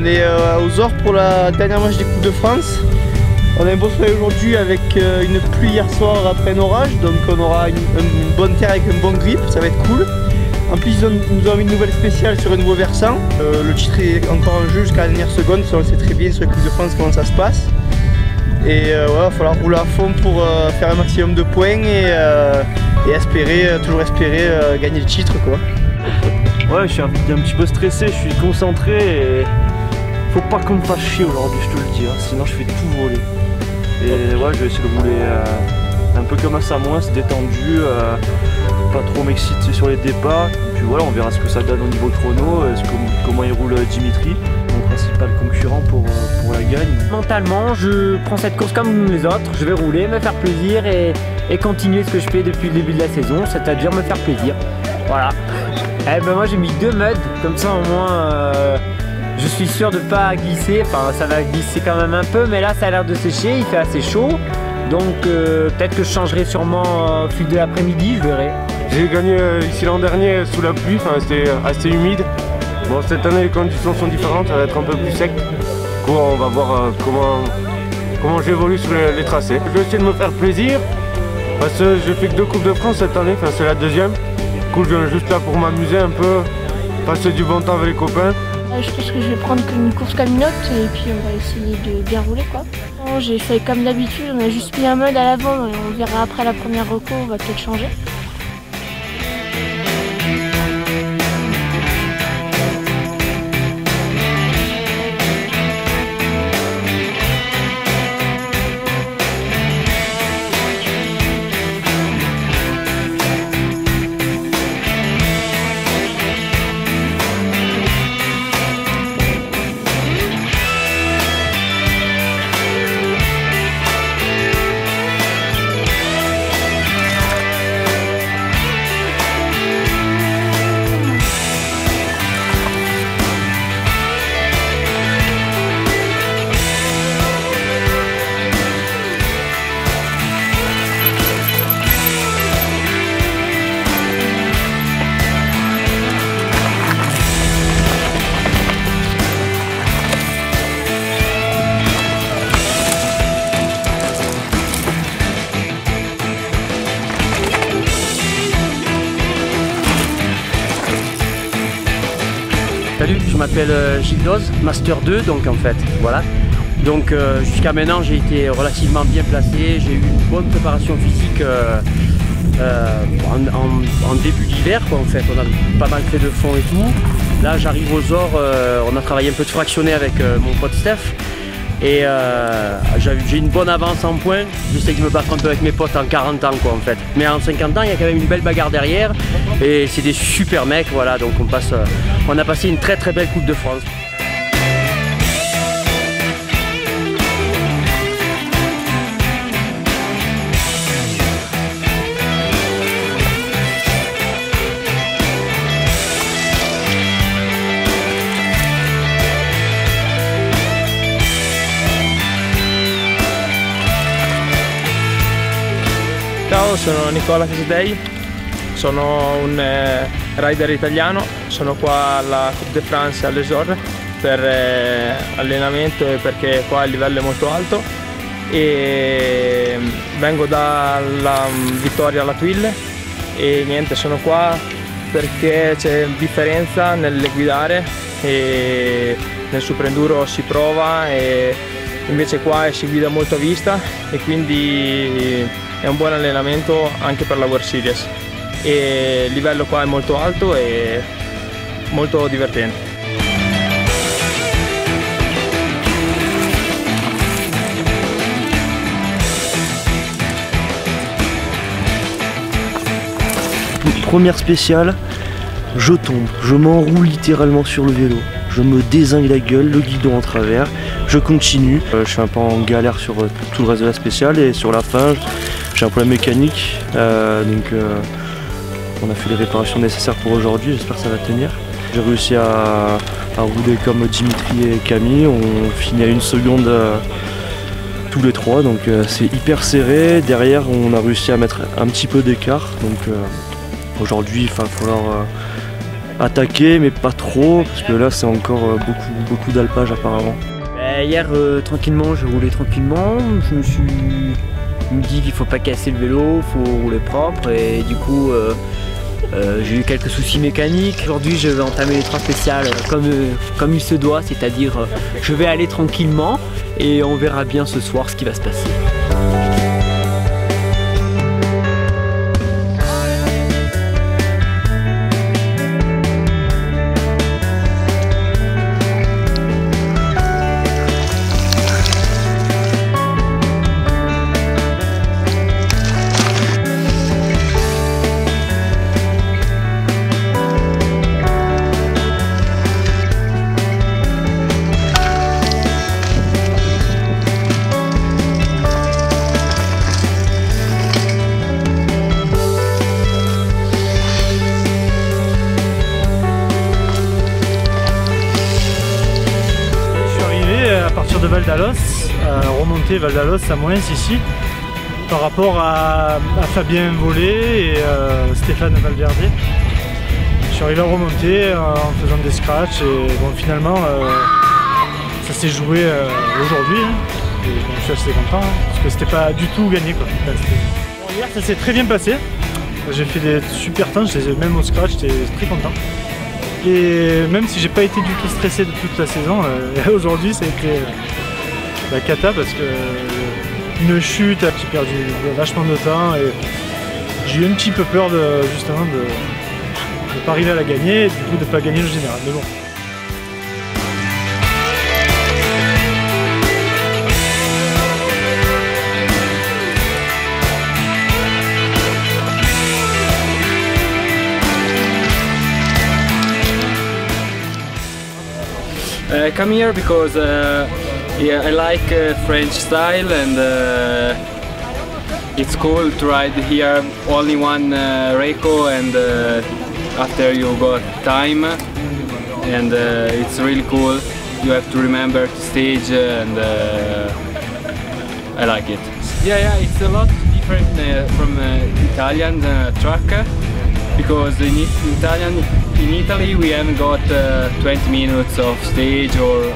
est aux Ors pour la dernière manche des Coupes de France. On a un beau soleil aujourd'hui avec une pluie hier soir après un orage, donc on aura une bonne terre avec un bon grip, ça va être cool. En plus ils nous ont mis une nouvelle spéciale sur un nouveau versant. Le titre est encore en jeu jusqu'à la dernière seconde, ça on le sait très bien sur les Coupes de France comment ça se passe. Et ouais, il va falloir rouler à fond pour faire un maximum de points et espérer, toujours espérer gagner le titre quoi. Ouais, je suis un petit peu stressé, je suis concentré et faut pas qu'on me fasse chier aujourd'hui, je te le dis, hein, sinon je fais tout voler. Et ouais, je vais essayer de rouler un peu comme un Samoin, détendu, pas trop m'exciter sur les départs. Et puis voilà, on verra ce que ça donne au niveau chrono, comment il roule Dimitri, mon principal concurrent pour la gagne. Mentalement, je prends cette course comme les autres, je vais rouler, me faire plaisir et continuer ce que je fais depuis le début de la saison, c'est-à-dire me faire plaisir. Voilà. Eh ben moi j'ai mis 2 muds, comme ça au moins je suis sûr de pas glisser, enfin ça va glisser quand même un peu, mais là ça a l'air de sécher, il fait assez chaud, donc peut-être que je changerai sûrement au fil de l'après-midi, je verrai. J'ai gagné ici l'an dernier sous la pluie, c'était assez humide. Bon, cette année les conditions sont différentes, ça va être un peu plus sec. Du coup on va voir comment j'évolue sur les tracés. Je vais essayer de me faire plaisir, parce que je fais que 2 Coupes de France cette année, enfin c'est la deuxième. Du coup je viens juste là pour m'amuser un peu, passer du bon temps avec les copains. Je pense que je vais prendre une course caminote et puis on va essayer de bien rouler quoi. J'ai fait comme d'habitude, on a juste mis un mode à l'avant et on verra après la première reco, on va peut-être changer. Salut, je m'appelle Gilles Doz, Master 2 donc en fait, voilà. Donc jusqu'à maintenant j'ai été relativement bien placé, j'ai eu une bonne préparation physique en début d'hiver quoi en fait, on a pas mal fait de fond et tout. Là j'arrive aux Ors, on a travaillé un peu de fractionné avec mon pote Steph. Et j'ai une bonne avance en points, j'essaie de me battre un peu avec mes potes en 40 ans quoi en fait. Mais en 50 ans il y a quand même une belle bagarre derrière et c'est des super mecs voilà, donc on a passé une très belle Coupe de France. Ciao, sono Nicola Casadei, sono un rider italiano, sono qua alla Coupe de France alle Ors per allenamento e perché qua il livello è molto alto e vengo dalla vittoria alla Twille e niente, sono qua perché c'è differenza nel guidare e nel super enduro si prova e invece qua si guida molto a vista e quindi è un buon allenamento anche per la World Series e il livello qua è molto alto e molto divertente. Première spéciale, je tombe, je m'enroule littéralement sur le vélo. Je me dézingue la gueule, le guidon en travers, je continue. Je suis un peu en galère sur tout le reste de la spéciale et sur la fin, j'ai un problème mécanique. On a fait les réparations nécessaires pour aujourd'hui, j'espère que ça va tenir. J'ai réussi à rouler comme Dimitri et Camille, on finit à 1 seconde tous les 3, donc c'est hyper serré. Derrière on a réussi à mettre un petit peu d'écart, donc aujourd'hui il va falloir attaquer, mais pas trop, parce que là c'est encore beaucoup d'alpage apparemment. Hier, tranquillement, j'ai roulé tranquillement. Je me dit qu'il faut pas casser le vélo, faut rouler propre, et du coup j'ai eu quelques soucis mécaniques. Aujourd'hui je vais entamer l'épreuve spéciale comme il se doit, c'est-à-dire je vais aller tranquillement et on verra bien ce soir ce qui va se passer. À partir de Val d'Alos, remonter Val d'Alos à moins ici par rapport à Fabien Volé et Stéphane Valverde. Je suis arrivé à remonter en faisant des scratchs et bon, finalement ça s'est joué aujourd'hui et bon, je suis assez content parce que c'était pas du tout gagné quoi. Bon, hier ça s'est très bien passé, j'ai fait des super temps, même au scratch j'étais très content. Et même si j'ai pas été du tout stressé de toute la saison, aujourd'hui ça a été la cata parce que une chute, j'ai perdu vachement de temps et j'ai eu un petit peu peur justement de ne pas arriver à la gagner et du coup de ne pas gagner le général. Mais bon. Come here because yeah, I like French style and it's cool to ride here only one Reiko and after you got time and it's really cool. You have to remember the stage and I like it. Yeah, it's a lot different from Italian track because in Italy we haven't got 20 minutes of stage or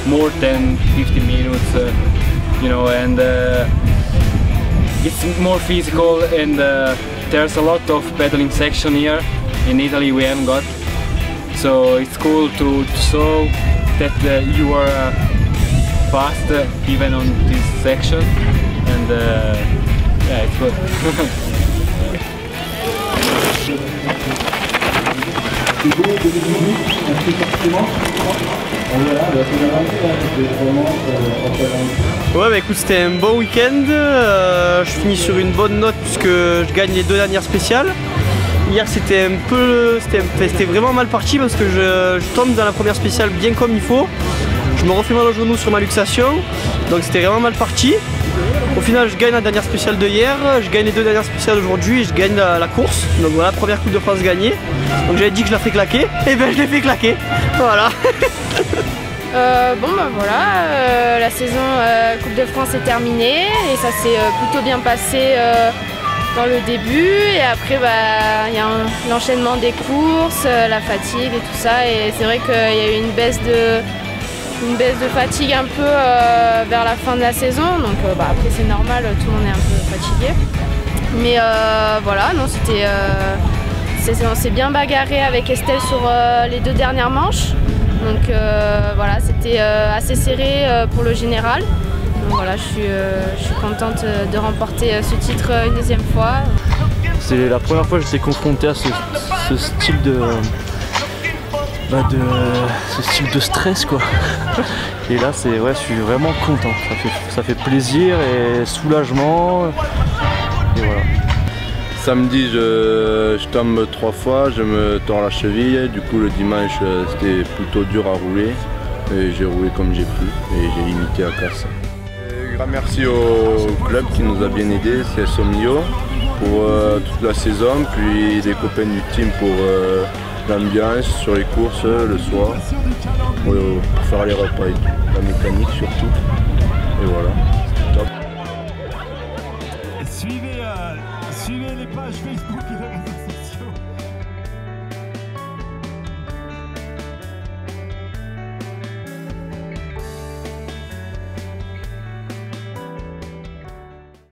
more than 15 minutes, you know, and it's more physical and there's a lot of pedaling section here. In Italy we haven't got, so it's cool to show that you are fast even on this section and yeah, it's good. Ouais bah écoute, c'était un bon week-end, je finis sur une bonne note puisque je gagne les 2 dernières spéciales. Hier c'était vraiment mal parti parce que je tombe dans la première spéciale bien comme il faut. Je me refais mal au genou sur ma luxation, donc c'était vraiment mal parti. Au final je gagne la dernière spéciale de hier, je gagne les 2 dernières spéciales d'aujourd'hui et je gagne la course. Donc voilà, première Coupe de France gagnée. Donc j'avais dit que je la ferais claquer, et ben je l'ai fait claquer. Voilà. Bon bah voilà, la saison Coupe de France est terminée et ça s'est plutôt bien passé dans le début et après bah il y a l'enchaînement des courses, la fatigue et tout ça et c'est vrai qu'il y a eu une baisse de fatigue un peu vers la fin de la saison donc bah, après c'est normal, tout le monde est un peu fatigué mais voilà, non c'était on s'est bien bagarré avec Estelle sur les 2 dernières manches. Donc voilà, c'était assez serré pour le général. Donc voilà, je suis contente de remporter ce titre une 2e fois. C'est la première fois que j'étais confronté à ce style de stress quoi. Et là c'est ouais, je suis vraiment content. Ça fait plaisir et soulagement. Et voilà. Samedi, je tombe 3 fois, je me tords la cheville. Du coup, le dimanche, c'était plutôt dur à rouler. Et j'ai roulé comme j'ai pu et j'ai limité à casse. Et grand merci au club qui nous a bien aidés, c'est Somnio, pour toute la saison. Puis des copains du team pour l'ambiance sur les courses le soir. Pour faire les repas et tout. La mécanique surtout. Et voilà, c'est top. Suivez les pages Facebook et les réseaux sociaux.